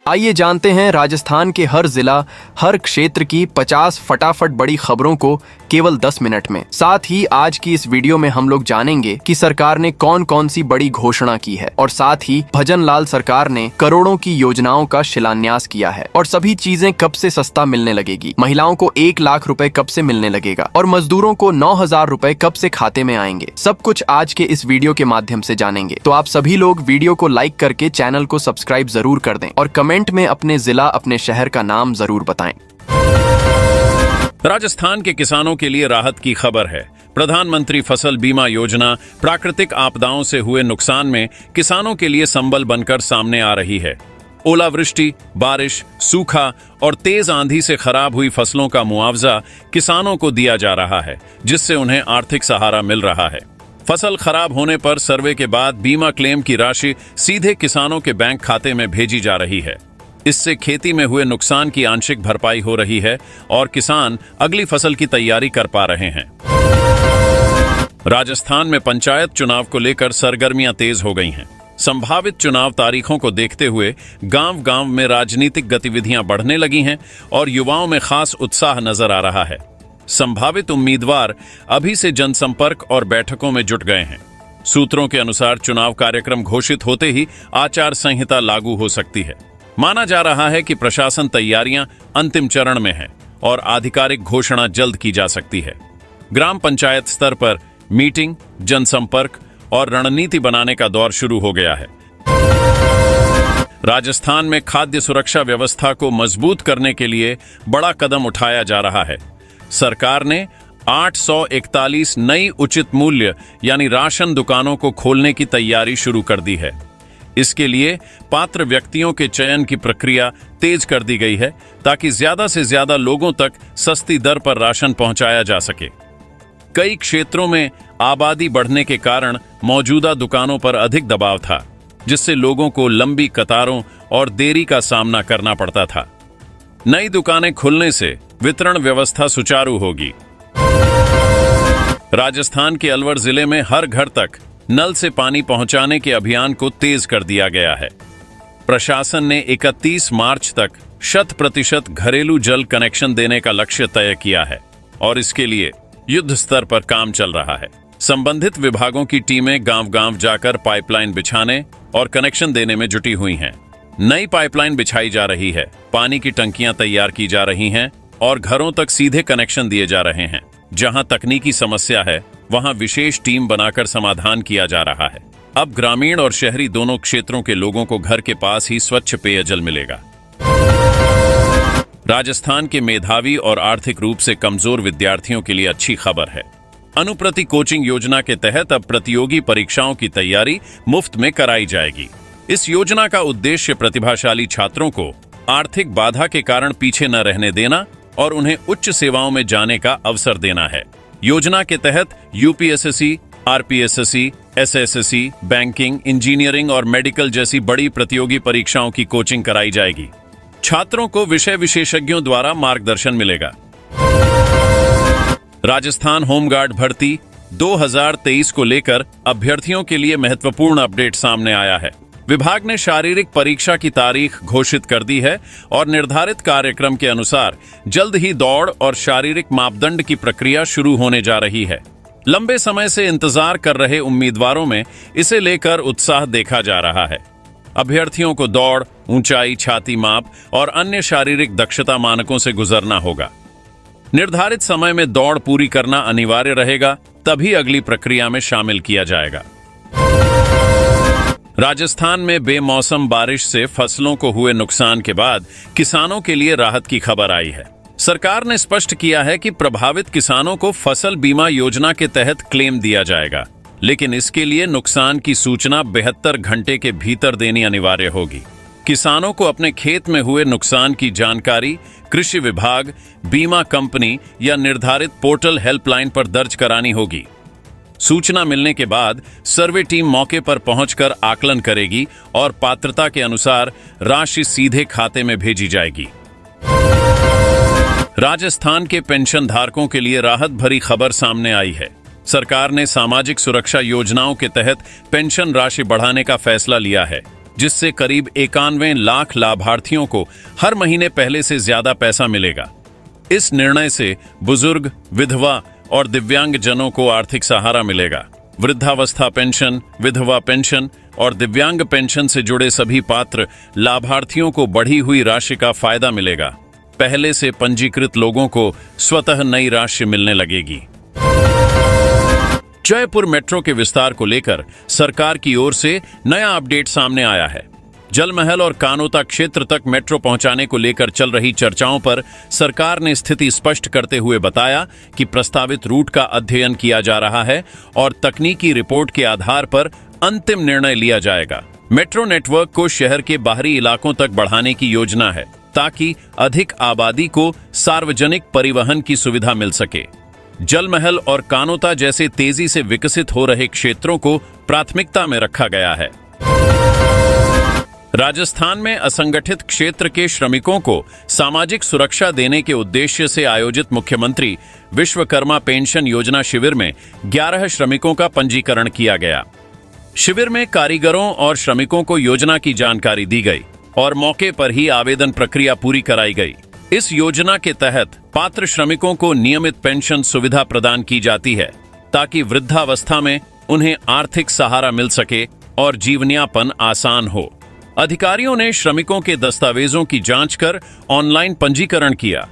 आइए जानते हैं राजस्थान के हर जिला, हर क्षेत्र की 50 फटाफट बड़ी खबरों को केवल 10 मिनट में। साथ ही आज की इस वीडियो में हम लोग जानेंगे कि सरकार ने कौन कौन सी बड़ी घोषणा की है और साथ ही भजन लाल सरकार ने करोड़ों की योजनाओं का शिलान्यास किया है और सभी चीजें कब से सस्ता मिलने लगेगी, महिलाओं को 1 लाख रुपए कब से मिलने लगेगा और मजदूरों को 9,000 रुपए कब से खाते में आएंगे। सब कुछ आज के इस वीडियो के माध्यम से जानेंगे। तो आप सभी लोग वीडियो को लाइक करके चैनल को सब्सक्राइब जरूर कर दें और कमेंट में अपने जिला, अपने शहर का नाम जरूर बताएं। राजस्थान के किसानों के लिए राहत की खबर है। प्रधानमंत्री फसल बीमा योजना प्राकृतिक आपदाओं से हुए नुकसान में किसानों के लिए संबल बनकर सामने आ रही है। ओलावृष्टि, बारिश, सूखा और तेज आंधी से खराब हुई फसलों का मुआवजा किसानों को दिया जा रहा है, जिससे उन्हें आर्थिक सहारा मिल रहा है। फसल खराब होने पर सर्वे के बाद बीमा क्लेम की राशि सीधे किसानों के बैंक खाते में भेजी जा रही है। इससे खेती में हुए नुकसान की आंशिक भरपाई हो रही है और किसान अगली फसल की तैयारी कर पा रहे हैं। राजस्थान में पंचायत चुनाव को लेकर सरगर्मियां तेज हो गई हैं। संभावित चुनाव तारीखों को देखते हुए गांव-गांव में राजनीतिक गतिविधियां बढ़ने लगी हैं और युवाओं में खास उत्साह नजर आ रहा है। संभावित उम्मीदवार अभी से जनसंपर्क और बैठकों में जुट गए हैं। सूत्रों के अनुसार चुनाव कार्यक्रम घोषित होते ही आचार संहिता लागू हो सकती है। माना जा रहा है कि प्रशासन तैयारियां अंतिम चरण में है और आधिकारिक घोषणा जल्द की जा सकती है। ग्राम पंचायत स्तर पर मीटिंग, जनसंपर्क और रणनीति बनाने का दौर शुरू हो गया है। राजस्थान में खाद्य सुरक्षा व्यवस्था को मजबूत करने के लिए बड़ा कदम उठाया जा रहा है। सरकार ने 841 नई उचित मूल्य यानी राशन दुकानों को खोलने की तैयारी शुरू कर दी है। इसके लिए पात्र व्यक्तियों के चयन की प्रक्रिया तेज कर दी गई है ताकि ज्यादा से ज्यादा लोगों तक सस्ती दर पर राशन पहुंचाया जा सके। कई क्षेत्रों में आबादी बढ़ने के कारण मौजूदा दुकानों पर अधिक दबाव था, जिससे लोगों को लंबी कतारों और देरी का सामना करना पड़ता था। नई दुकानें खुलने से वितरण व्यवस्था सुचारू होगी। राजस्थान के अलवर जिले में हर घर तक नल से पानी पहुंचाने के अभियान को तेज कर दिया गया है। प्रशासन ने 31 मार्च तक 100% घरेलू जल कनेक्शन देने का लक्ष्य तय किया है और इसके लिए युद्ध स्तर पर काम चल रहा है। संबंधित विभागों की टीमें गांव-गांव जाकर पाइपलाइन बिछाने और कनेक्शन देने में जुटी हुई हैं। नई पाइपलाइन बिछाई जा रही है, पानी की टंकियां तैयार की जा रही हैं और घरों तक सीधे कनेक्शन दिए जा रहे हैं। जहां तकनीकी समस्या है, वहां विशेष टीम बनाकर समाधान किया जा रहा है। अब ग्रामीण और शहरी दोनों क्षेत्रों के लोगों को घर के पास ही स्वच्छ पेयजल मिलेगा। राजस्थान के मेधावी और आर्थिक रूप से कमजोर विद्यार्थियों के लिए अच्छी खबर है। अनुप्रति कोचिंग योजना के तहत अब प्रतियोगी परीक्षाओं की तैयारी मुफ्त में कराई जाएगी। इस योजना का उद्देश्य प्रतिभाशाली छात्रों को आर्थिक बाधा के कारण पीछे न रहने देना और उन्हें उच्च सेवाओं में जाने का अवसर देना है। योजना के तहत यूपीएसएससी, आरपीएसएससी, एसएससी, बैंकिंग, इंजीनियरिंग और मेडिकल जैसी बड़ी प्रतियोगी परीक्षाओं की कोचिंग कराई जाएगी। छात्रों को विषय विशेषज्ञों द्वारा मार्गदर्शन मिलेगा। राजस्थान होमगार्ड भर्ती 2023 को लेकर अभ्यर्थियों के लिए महत्वपूर्ण अपडेट सामने आया है। विभाग ने शारीरिक परीक्षा की तारीख घोषित कर दी है और निर्धारित कार्यक्रम के अनुसार जल्द ही दौड़ और शारीरिक मापदंड की प्रक्रिया शुरू होने जा रही है। लंबे समय से इंतजार कर रहे उम्मीदवारों में इसे लेकर उत्साह देखा जा रहा है। अभ्यर्थियों को दौड़, ऊंचाई, छाती माप और अन्य शारीरिक दक्षता मानकों से गुजरना होगा। निर्धारित समय में दौड़ पूरी करना अनिवार्य रहेगा, तभी अगली प्रक्रिया में शामिल किया जाएगा। राजस्थान में बेमौसम बारिश से फसलों को हुए नुकसान के बाद किसानों के लिए राहत की खबर आई है। सरकार ने स्पष्ट किया है कि प्रभावित किसानों को फसल बीमा योजना के तहत क्लेम दिया जाएगा, लेकिन इसके लिए नुकसान की सूचना 72 घंटे के भीतर देनी अनिवार्य होगी। किसानों को अपने खेत में हुए नुकसान की जानकारी कृषि विभाग, बीमा कंपनी या निर्धारित पोर्टल हेल्पलाइन पर दर्ज करानी होगी। सूचना मिलने के बाद सर्वे टीम मौके पर पहुंचकर आकलन करेगी और पात्रता के अनुसार राशि सीधे खाते में भेजी जाएगी। राजस्थान के पेंशन धारकों के लिए राहत भरी खबर सामने आई है। सरकार ने सामाजिक सुरक्षा योजनाओं के तहत पेंशन राशि बढ़ाने का फैसला लिया है। जिससे करीब 91 लाख लाभार्थियों को हर महीने पहले से ज्यादा पैसा मिलेगा। इस निर्णय से बुजुर्ग, विधवा और दिव्यांग जनों को आर्थिक सहारा मिलेगा। वृद्धावस्था पेंशन, विधवा पेंशन और दिव्यांग पेंशन से जुड़े सभी पात्र लाभार्थियों को बढ़ी हुई राशि का फायदा मिलेगा। पहले से पंजीकृत लोगों को स्वतः नई राशि मिलने लगेगी। जयपुर मेट्रो के विस्तार को लेकर सरकार की ओर से नया अपडेट सामने आया है। जलमहल और कानोता क्षेत्र तक मेट्रो पहुंचाने को लेकर चल रही चर्चाओं पर सरकार ने स्थिति स्पष्ट करते हुए बताया कि प्रस्तावित रूट का अध्ययन किया जा रहा है और तकनीकी रिपोर्ट के आधार पर अंतिम निर्णय लिया जाएगा। मेट्रो नेटवर्क को शहर के बाहरी इलाकों तक बढ़ाने की योजना है ताकि अधिक आबादी को सार्वजनिक परिवहन की सुविधा मिल सके। जलमहल और कानोता जैसे तेजी से विकसित हो रहे क्षेत्रों को प्राथमिकता में रखा गया है। राजस्थान में असंगठित क्षेत्र के श्रमिकों को सामाजिक सुरक्षा देने के उद्देश्य से आयोजित मुख्यमंत्री विश्वकर्मा पेंशन योजना शिविर में 11 श्रमिकों का पंजीकरण किया गया। शिविर में कारीगरों और श्रमिकों को योजना की जानकारी दी गई और मौके पर ही आवेदन प्रक्रिया पूरी कराई गई। इस योजना के तहत पात्र श्रमिकों को नियमित पेंशन सुविधा प्रदान की जाती है ताकि वृद्धावस्था में उन्हें आर्थिक सहारा मिल सके और जीवनयापन आसान हो। अधिकारियों ने श्रमिकों के दस्तावेजों की जांच कर ऑनलाइन पंजीकरण किया।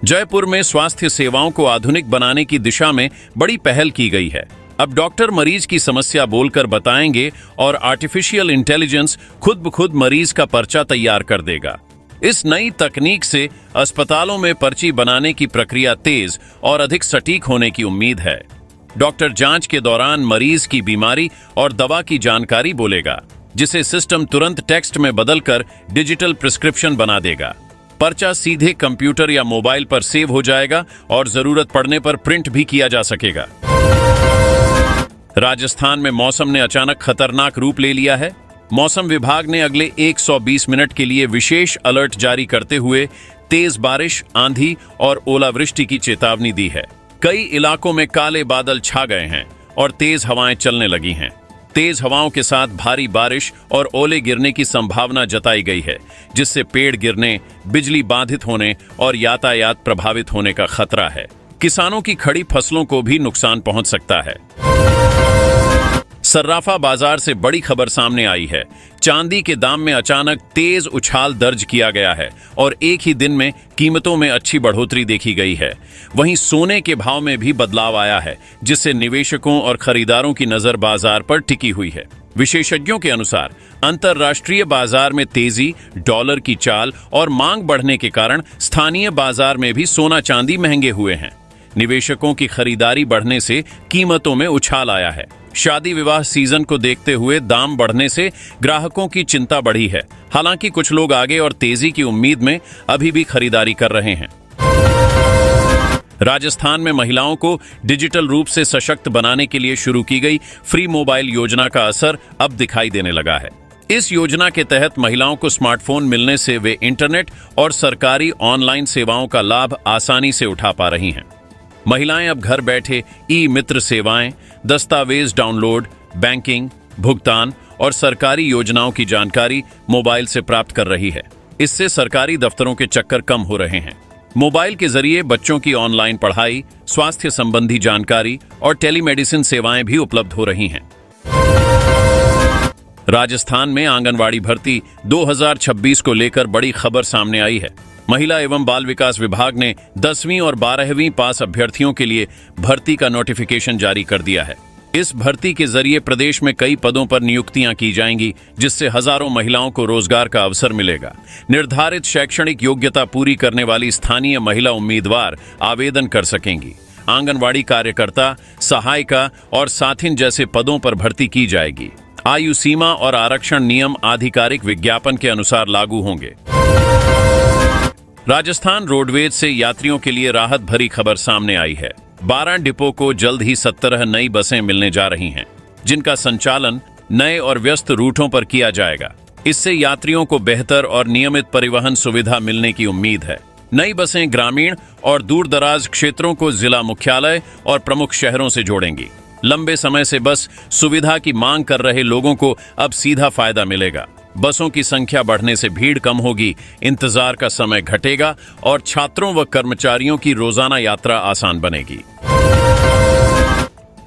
जयपुर में स्वास्थ्य सेवाओं को आधुनिक बनाने की दिशा में बड़ी पहल की गई है। अब डॉक्टर मरीज की समस्या बोलकर बताएंगे और आर्टिफिशियल इंटेलिजेंस खुद ब खुद मरीज का पर्चा तैयार कर देगा। इस नई तकनीक से अस्पतालों में पर्ची बनाने की प्रक्रिया तेज और अधिक सटीक होने की उम्मीद है। डॉक्टर जांच के दौरान मरीज की बीमारी और दवा की जानकारी बोलेगा, जिसे सिस्टम तुरंत टेक्स्ट में बदलकर डिजिटल प्रिस्क्रिप्शन बना देगा। पर्चा सीधे कंप्यूटर या मोबाइल पर सेव हो जाएगा और जरूरत पड़ने पर प्रिंट भी किया जा सकेगा। राजस्थान में मौसम ने अचानक खतरनाक रूप ले लिया है। मौसम विभाग ने अगले 120 मिनट के लिए विशेष अलर्ट जारी करते हुए तेज बारिश, आंधी और ओलावृष्टि की चेतावनी दी है। कई इलाकों में काले बादल छा गए हैं और तेज हवाएं चलने लगी हैं। तेज हवाओं के साथ भारी बारिश और ओले गिरने की संभावना जताई गई है, जिससे पेड़ गिरने, बिजली बाधित होने और यातायात प्रभावित होने का खतरा है। किसानों की खड़ी फसलों को भी नुकसान पहुंच सकता है। सर्राफा बाजार से बड़ी खबर सामने आई है। चांदी के दाम में अचानक तेज उछाल दर्ज किया गया है और एक ही दिन में कीमतों में अच्छी बढ़ोतरी देखी गई है। वहीं सोने के भाव में भी बदलाव आया है, जिससे निवेशकों और खरीदारों की नजर बाजार पर टिकी हुई है। विशेषज्ञों के अनुसार अंतर्राष्ट्रीय बाजार में तेजी, डॉलर की चाल और मांग बढ़ने के कारण स्थानीय बाजार में भी सोना चांदी महंगे हुए हैं। निवेशकों की खरीदारी बढ़ने से कीमतों में उछाल आया है। शादी विवाह सीजन को देखते हुए दाम बढ़ने से ग्राहकों की चिंता बढ़ी है। हालांकि कुछ लोग आगे और तेजी की उम्मीद में अभी भी खरीदारी कर रहे हैं। राजस्थान में महिलाओं को डिजिटल रूप से सशक्त बनाने के लिए शुरू की गई फ्री मोबाइल योजना का असर अब दिखाई देने लगा है। इस योजना के तहत महिलाओं को स्मार्टफोन मिलने से वे इंटरनेट और सरकारी ऑनलाइन सेवाओं का लाभ आसानी से उठा पा रही हैं। महिलाएं अब घर बैठे ई मित्र सेवाएं, दस्तावेज डाउनलोड, बैंकिंग, भुगतान और सरकारी योजनाओं की जानकारी मोबाइल से प्राप्त कर रही है। इससे सरकारी दफ्तरों के चक्कर कम हो रहे हैं। मोबाइल के जरिए बच्चों की ऑनलाइन पढ़ाई, स्वास्थ्य संबंधी जानकारी और टेलीमेडिसिन सेवाएं भी उपलब्ध हो रही हैं। राजस्थान में आंगनवाड़ी भर्ती 2026 को लेकर बड़ी खबर सामने आई है। महिला एवं बाल विकास विभाग ने 10वीं और 12वीं पास अभ्यर्थियों के लिए भर्ती का नोटिफिकेशन जारी कर दिया है। इस भर्ती के जरिए प्रदेश में कई पदों पर नियुक्तियां की जाएंगी, जिससे हजारों महिलाओं को रोजगार का अवसर मिलेगा। निर्धारित शैक्षणिक योग्यता पूरी करने वाली स्थानीय महिला उम्मीदवार आवेदन कर सकेंगी। आंगनवाड़ी कार्यकर्ता, सहायिका और साथिन जैसे पदों पर भर्ती की जाएगी। आयु सीमा और आरक्षण नियम आधिकारिक विज्ञापन के अनुसार लागू होंगे। राजस्थान रोडवेज से यात्रियों के लिए राहत भरी खबर सामने आई है। 12 डिपो को जल्द ही 17 नई बसें मिलने जा रही हैं, जिनका संचालन नए और व्यस्त रूटों पर किया जाएगा। इससे यात्रियों को बेहतर और नियमित परिवहन सुविधा मिलने की उम्मीद है। नई बसें ग्रामीण और दूर दराज क्षेत्रों को जिला मुख्यालय और प्रमुख शहरों से जोड़ेंगी। लंबे समय से बस सुविधा की मांग कर रहे लोगों को अब सीधा फायदा मिलेगा। बसों की संख्या बढ़ने से भीड़ कम होगी, इंतजार का समय घटेगा और छात्रों व कर्मचारियों की रोजाना यात्रा आसान बनेगी।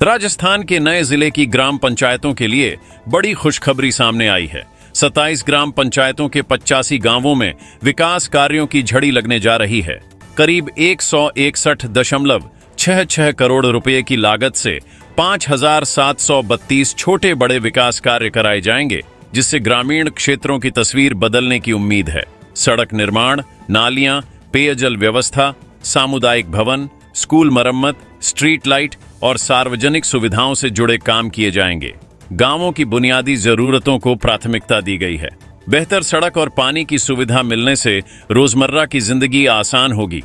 राजस्थान के नए जिले की ग्राम पंचायतों के लिए बड़ी खुशखबरी सामने आई है। 27 ग्राम पंचायतों के 85 गांवों में विकास कार्यों की झड़ी लगने जा रही है। करीब 161.66 करोड़ रुपए की लागत से 5,732 छोटे बड़े विकास कार्य कराए जाएंगे, जिससे ग्रामीण क्षेत्रों की तस्वीर बदलने की उम्मीद है। सड़क निर्माण, नालियां, पेयजल व्यवस्था, सामुदायिक भवन, स्कूल मरम्मत, स्ट्रीट लाइट और सार्वजनिक सुविधाओं से जुड़े काम किए जाएंगे। गांवों की बुनियादी जरूरतों को प्राथमिकता दी गई है। बेहतर सड़क और पानी की सुविधा मिलने से रोजमर्रा की जिंदगी आसान होगी।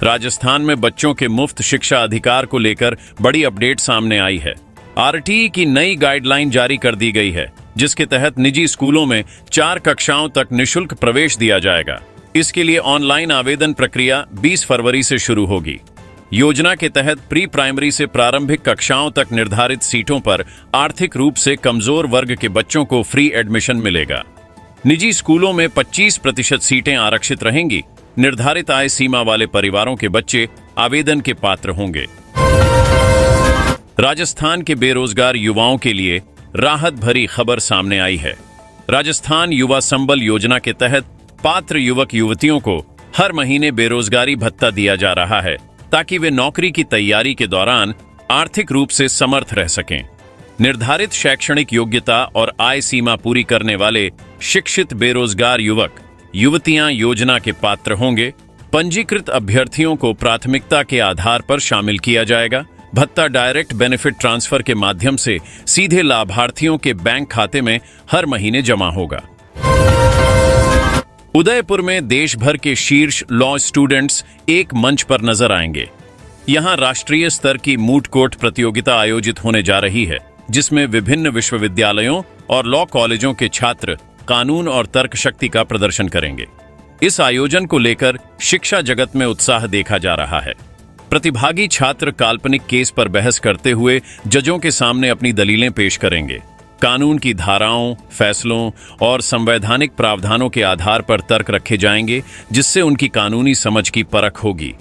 राजस्थान में बच्चों के मुफ्त शिक्षा अधिकार को लेकर बड़ी अपडेट सामने आई है। आरटीई की नई गाइडलाइन जारी कर दी गई है, जिसके तहत निजी स्कूलों में 4 कक्षाओं तक निःशुल्क प्रवेश दिया जाएगा। इसके लिए ऑनलाइन आवेदन प्रक्रिया 20 फरवरी से शुरू होगी। योजना के तहत प्री प्राइमरी से प्रारंभिक कक्षाओं तक निर्धारित सीटों पर आर्थिक रूप से कमजोर वर्ग के बच्चों को फ्री एडमिशन मिलेगा। निजी स्कूलों में 25% सीटें आरक्षित रहेंगी। निर्धारित आय सीमा वाले परिवारों के बच्चे आवेदन के पात्र होंगे। राजस्थान के बेरोजगार युवाओं के लिए राहत भरी खबर सामने आई है। राजस्थान युवा संबल योजना के तहत पात्र युवक युवतियों को हर महीने बेरोजगारी भत्ता दिया जा रहा है, ताकि वे नौकरी की तैयारी के दौरान आर्थिक रूप से समर्थ रह सकें। निर्धारित शैक्षणिक योग्यता और आय सीमा पूरी करने वाले शिक्षित बेरोजगार युवक युवतियां योजना के पात्र होंगे। पंजीकृत अभ्यर्थियों को प्राथमिकता के आधार पर शामिल किया जाएगा। भत्ता डायरेक्ट बेनिफिट ट्रांसफर के माध्यम से सीधे लाभार्थियों के बैंक खाते में हर महीने जमा होगा। उदयपुर में देश भर के शीर्ष लॉ स्टूडेंट्स एक मंच पर नजर आएंगे। यहां राष्ट्रीय स्तर की मूट कोर्ट प्रतियोगिता आयोजित होने जा रही है, जिसमें विभिन्न विश्वविद्यालयों और लॉ कॉलेजों के छात्र कानून और तर्क शक्ति का प्रदर्शन करेंगे। इस आयोजन को लेकर शिक्षा जगत में उत्साह देखा जा रहा है। प्रतिभागी छात्र काल्पनिक केस पर बहस करते हुए जजों के सामने अपनी दलीलें पेश करेंगे। कानून की धाराओं, फैसलों और संवैधानिक प्रावधानों के आधार पर तर्क रखे जाएंगे, जिससे उनकी कानूनी समझ की परख होगी।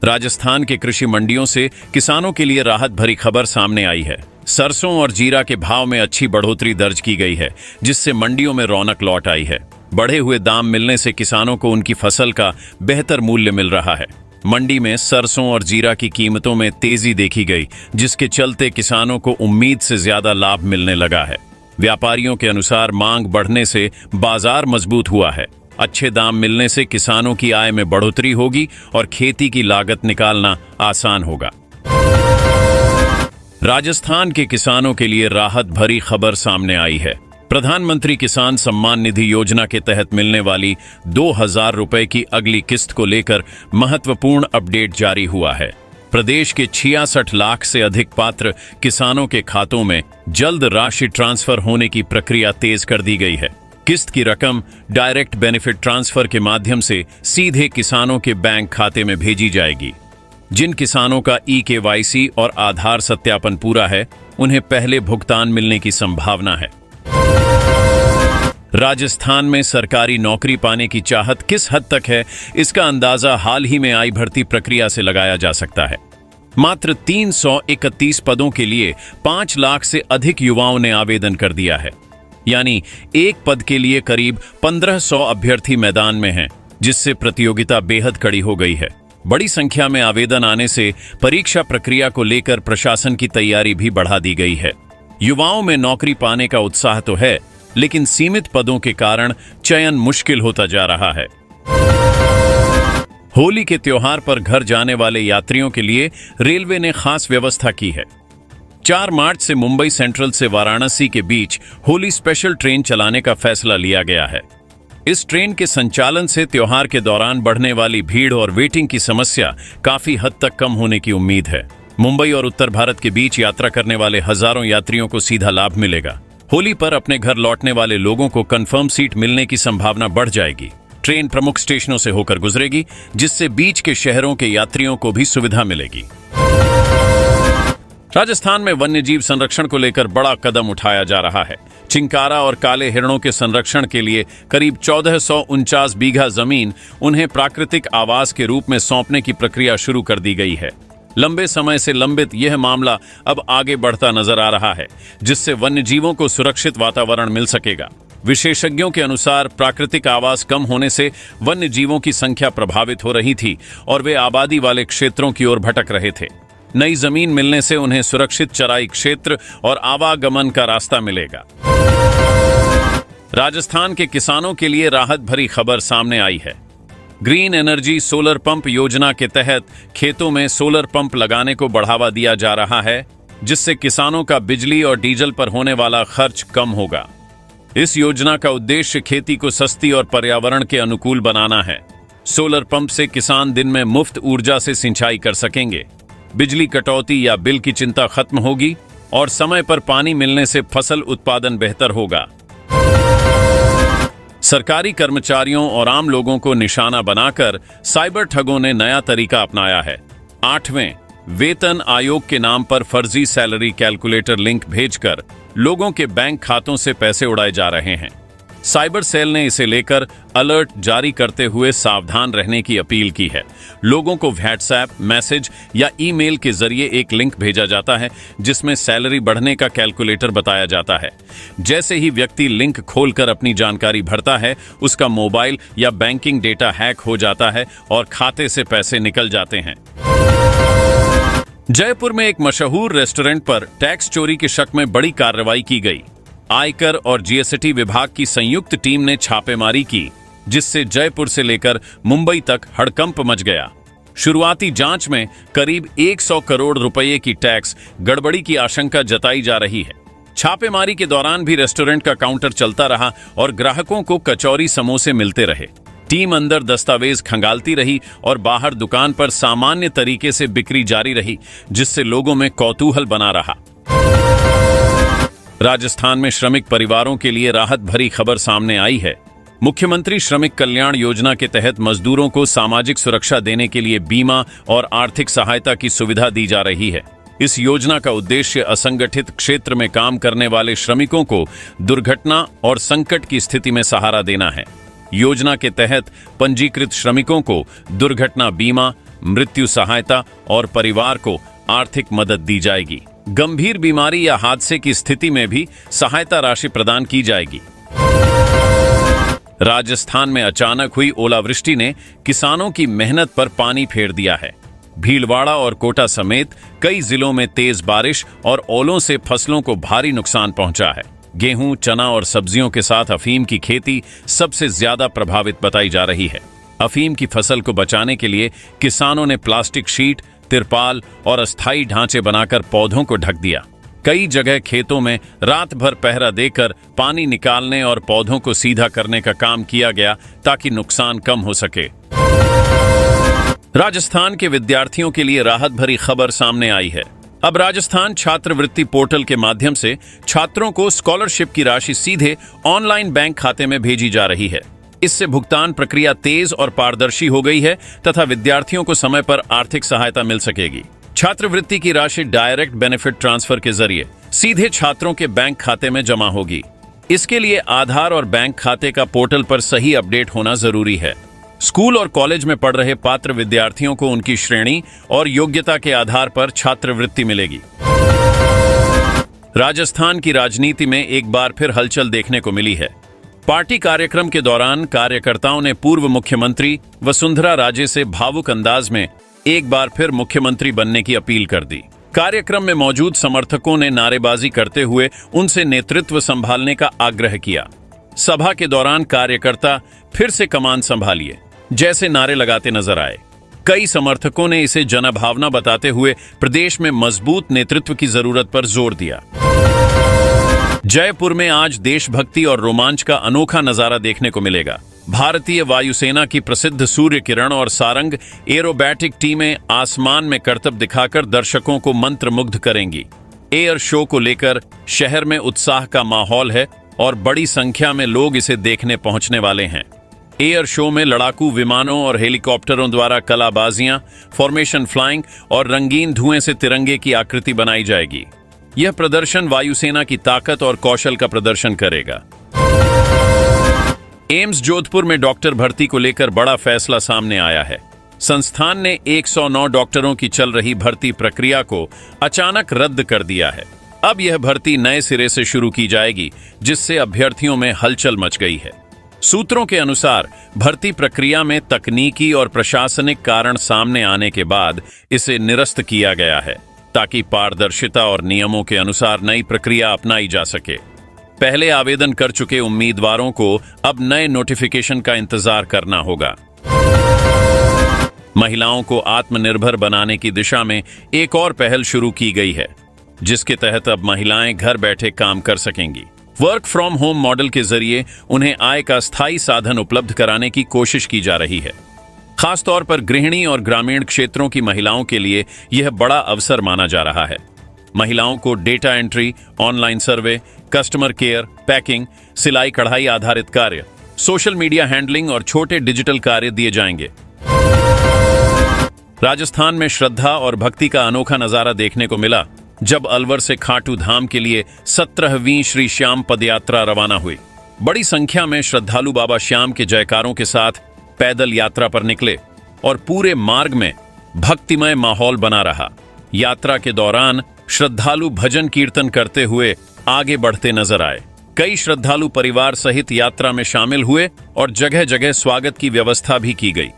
राजस्थान के कृषि मंडियों से किसानों के लिए राहत भरी खबर सामने आई है। सरसों और जीरा के भाव में अच्छी बढ़ोतरी दर्ज की गई है, जिससे मंडियों में रौनक लौट आई है। बढ़े हुए दाम मिलने से किसानों को उनकी फसल का बेहतर मूल्य मिल रहा है। मंडी में सरसों और जीरा की कीमतों में तेजी देखी गई, जिसके चलते किसानों को उम्मीद से ज्यादा लाभ मिलने लगा है। व्यापारियों के अनुसार मांग बढ़ने से बाजार मजबूत हुआ है। अच्छे दाम मिलने से किसानों की आय में बढ़ोतरी होगी और खेती की लागत निकालना आसान होगा। राजस्थान के किसानों के लिए राहत भरी खबर सामने आई है। प्रधानमंत्री किसान सम्मान निधि योजना के तहत मिलने वाली 2,000 रुपए की अगली किस्त को लेकर महत्वपूर्ण अपडेट जारी हुआ है। प्रदेश के 66 लाख से अधिक पात्र किसानों के खातों में जल्द राशि ट्रांसफर होने की प्रक्रिया तेज कर दी गई है। किस्त की रकम डायरेक्ट बेनिफिट ट्रांसफर के माध्यम से सीधे किसानों के बैंक खाते में भेजी जाएगी। जिन किसानों का EKYC और आधार सत्यापन पूरा है, उन्हें पहले भुगतान मिलने की संभावना है। राजस्थान में सरकारी नौकरी पाने की चाहत किस हद तक है, इसका अंदाजा हाल ही में आई भर्ती प्रक्रिया से लगाया जा सकता है। मात्र 331 पदों के लिए 5 लाख से अधिक युवाओं ने आवेदन कर दिया है। यानी एक पद के लिए करीब 1500 अभ्यर्थी मैदान में हैं, जिससे प्रतियोगिता बेहद कड़ी हो गई है। बड़ी संख्या में आवेदन आने से परीक्षा प्रक्रिया को लेकर प्रशासन की तैयारी भी बढ़ा दी गई है। युवाओं में नौकरी पाने का उत्साह तो है, लेकिन सीमित पदों के कारण चयन मुश्किल होता जा रहा है। होली के त्योहार पर घर जाने वाले यात्रियों के लिए रेलवे ने खास व्यवस्था की है। 4 मार्च से मुंबई सेंट्रल से वाराणसी के बीच होली स्पेशल ट्रेन चलाने का फैसला लिया गया है। इस ट्रेन के संचालन से त्योहार के दौरान बढ़ने वाली भीड़ और वेटिंग की समस्या काफी हद तक कम होने की उम्मीद है। मुंबई और उत्तर भारत के बीच यात्रा करने वाले हजारों यात्रियों को सीधा लाभ मिलेगा। होली पर अपने घर लौटने वाले लोगों को कंफर्म सीट मिलने की संभावना बढ़ जाएगी। ट्रेन प्रमुख स्टेशनों से होकर गुजरेगी, जिससे बीच के शहरों के यात्रियों को भी सुविधा मिलेगी। राजस्थान में वन्यजीव संरक्षण को लेकर बड़ा कदम उठाया जा रहा है। चिंकारा और काले हिरणों के संरक्षण के लिए करीब 1449 बीघा जमीन उन्हें प्राकृतिक आवास के रूप में सौंपने की प्रक्रिया शुरू कर दी गई है। लंबे समय से लंबित यह मामला अब आगे बढ़ता नजर आ रहा है, जिससे वन्यजीवों को सुरक्षित वातावरण मिल सकेगा। विशेषज्ञों के अनुसार प्राकृतिक आवास कम होने से वन्यजीवों की संख्या प्रभावित हो रही थी और वे आबादी वाले क्षेत्रों की ओर भटक रहे थे। नई जमीन मिलने से उन्हें सुरक्षित चराई क्षेत्र और आवागमन का रास्ता मिलेगा। राजस्थान के किसानों के लिए राहत भरी खबर सामने आई है। ग्रीन एनर्जी सोलर पंप योजना के तहत खेतों में सोलर पंप लगाने को बढ़ावा दिया जा रहा है, जिससे किसानों का बिजली और डीजल पर होने वाला खर्च कम होगा। इस योजना का उद्देश्य खेती को सस्ती और पर्यावरण के अनुकूल बनाना है। सोलर पंप से किसान दिन में मुफ्त ऊर्जा से सिंचाई कर सकेंगे। बिजली कटौती या बिल की चिंता खत्म होगी और समय पर पानी मिलने से फसल उत्पादन बेहतर होगा। सरकारी कर्मचारियों और आम लोगों को निशाना बनाकर साइबर ठगों ने नया तरीका अपनाया है। 8वें वेतन आयोग के नाम पर फर्जी सैलरी कैलकुलेटर लिंक भेजकर लोगों के बैंक खातों से पैसे उड़ाए जा रहे हैं। साइबर सेल ने इसे लेकर अलर्ट जारी करते हुए सावधान रहने की अपील की है। लोगों को व्हाट्सएप मैसेज या ईमेल के जरिए एक लिंक भेजा जाता है, जिसमें सैलरी बढ़ने का कैलकुलेटर बताया जाता है। जैसे ही व्यक्ति लिंक खोलकर अपनी जानकारी भरता है, उसका मोबाइल या बैंकिंग डेटा हैक हो जाता है और खाते से पैसे निकल जाते हैं। जयपुर में एक मशहूर रेस्टोरेंट पर टैक्स चोरी के शक में बड़ी कार्रवाई की गई। आयकर और जीएसटी विभाग की संयुक्त टीम ने छापेमारी की, जिससे जयपुर से लेकर मुंबई तक हड़कंप मच गया। शुरुआती जांच में करीब 100 करोड़ रुपए की टैक्स गड़बड़ी की आशंका जताई जा रही है। छापेमारी के दौरान भी रेस्टोरेंट का काउंटर चलता रहा और ग्राहकों को कचौरी समोसे मिलते रहे। टीम अंदर दस्तावेज खंगालती रही और बाहर दुकान पर सामान्य तरीके से बिक्री जारी रही, जिससे लोगों में कौतूहल बना रहा। राजस्थान में श्रमिक परिवारों के लिए राहत भरी खबर सामने आई है। मुख्यमंत्री श्रमिक कल्याण योजना के तहत मजदूरों को सामाजिक सुरक्षा देने के लिए बीमा और आर्थिक सहायता की सुविधा दी जा रही है। इस योजना का उद्देश्य असंगठित क्षेत्र में काम करने वाले श्रमिकों को दुर्घटना और संकट की स्थिति में सहारा देना है। योजना के तहत पंजीकृत श्रमिकों को दुर्घटना बीमा, मृत्यु सहायता और परिवार को आर्थिक मदद दी जाएगी। गंभीर बीमारी या हादसे की स्थिति में भी सहायता राशि प्रदान की जाएगी। राजस्थान में अचानक हुई ओलावृष्टि ने किसानों की मेहनत पर पानी फेर दिया है। भीलवाड़ा और कोटा समेत कई जिलों में तेज बारिश और ओलों से फसलों को भारी नुकसान पहुंचा है। गेहूं, चना और सब्जियों के साथ अफीम की खेती सबसे ज्यादा प्रभावित बताई जा रही है। अफीम की फसल को बचाने के लिए किसानों ने प्लास्टिक शीट, तिरपाल और अस्थायी ढांचे बनाकर पौधों को ढक दिया। कई जगह खेतों में रात भर पहरा देकर पानी निकालने और पौधों को सीधा करने का काम किया गया, ताकि नुकसान कम हो सके। राजस्थान के विद्यार्थियों के लिए राहत भरी खबर सामने आई है। अब राजस्थान छात्रवृत्ति पोर्टल के माध्यम से छात्रों को स्कॉलरशिप की राशि सीधे ऑनलाइन बैंक खाते में भेजी जा रही है। इससे भुगतान प्रक्रिया तेज और पारदर्शी हो गई है तथा विद्यार्थियों को समय पर आर्थिक सहायता मिल सकेगी। छात्रवृत्ति की राशि डायरेक्ट बेनिफिट ट्रांसफर के जरिए सीधे छात्रों के बैंक खाते में जमा होगी। इसके लिए आधार और बैंक खाते का पोर्टल पर सही अपडेट होना जरूरी है। स्कूल और कॉलेज में पढ़ रहे पात्र विद्यार्थियों को उनकी श्रेणी और योग्यता के आधार पर छात्रवृत्ति मिलेगी। राजस्थान की राजनीति में एक बार फिर हलचल देखने को मिली है। पार्टी कार्यक्रम के दौरान कार्यकर्ताओं ने पूर्व मुख्यमंत्री वसुंधरा राजे से भावुक अंदाज में एक बार फिर मुख्यमंत्री बनने की अपील कर दी। कार्यक्रम में मौजूद समर्थकों ने नारेबाजी करते हुए उनसे नेतृत्व संभालने का आग्रह किया। सभा के दौरान कार्यकर्ता फिर से कमान संभालिए जैसे नारे लगाते नजर आए। कई समर्थकों ने इसे जनभावना बताते हुए प्रदेश में मजबूत नेतृत्व की जरूरत पर जोर दिया। जयपुर में आज देशभक्ति और रोमांच का अनोखा नजारा देखने को मिलेगा। भारतीय वायुसेना की प्रसिद्ध सूर्य किरण और सारंग एरोबैटिक टीमें आसमान में करतब दिखाकर दर्शकों को मंत्रमुग्ध करेंगी। एयर शो को लेकर शहर में उत्साह का माहौल है और बड़ी संख्या में लोग इसे देखने पहुंचने वाले हैं। एयर शो में लड़ाकू विमानों और हेलीकॉप्टरों द्वारा कलाबाजियां, फॉर्मेशन फ्लाइंग और रंगीन धुएं से तिरंगे की आकृति बनाई जाएगी। यह प्रदर्शन वायुसेना की ताकत और कौशल का प्रदर्शन करेगा। एम्स जोधपुर में डॉक्टर भर्ती को लेकर बड़ा फैसला सामने आया है। संस्थान ने 109 डॉक्टरों की चल रही भर्ती प्रक्रिया को अचानक रद्द कर दिया है। अब यह भर्ती नए सिरे से शुरू की जाएगी, जिससे अभ्यर्थियों में हलचल मच गई है। सूत्रों के अनुसार भर्ती प्रक्रिया में तकनीकी और प्रशासनिक कारण सामने आने के बाद इसे निरस्त किया गया है, ताकि पारदर्शिता और नियमों के अनुसार नई प्रक्रिया अपनाई जा सके। पहले आवेदन कर चुके उम्मीदवारों को अब नए नोटिफिकेशन का इंतजार करना होगा। महिलाओं को आत्मनिर्भर बनाने की दिशा में एक और पहल शुरू की गई है, जिसके तहत अब महिलाएं घर बैठे काम कर सकेंगी। वर्क फ्रॉम होम मॉडल के जरिए उन्हें आय का स्थायी साधन उपलब्ध कराने की कोशिश की जा रही है। खासतौर पर गृहिणी और ग्रामीण क्षेत्रों की महिलाओं के लिए यह बड़ा अवसर माना जा रहा है। महिलाओं को data entry, online survey, customer care, packing, सिलाई कढ़ाई आधारित कार्य, सोशल मीडिया हैंडलिंग और छोटे डिजिटल कार्य दिए जाएंगे। राजस्थान में श्रद्धा और भक्ति का अनोखा नजारा देखने को मिला, जब अलवर से खाटू धाम के लिए 17वीं श्री श्याम पदयात्रा रवाना हुई। बड़ी संख्या में श्रद्धालु बाबा श्याम के जयकारों के साथ पैदल यात्रा पर निकले और पूरे मार्ग में भक्तिमय माहौल बना रहा। यात्रा के दौरान श्रद्धालु भजन कीर्तन करते हुए आगे बढ़ते नजर आए। कई श्रद्धालु परिवार सहित यात्रा में शामिल हुए और जगह जगह स्वागत की व्यवस्था भी की गई।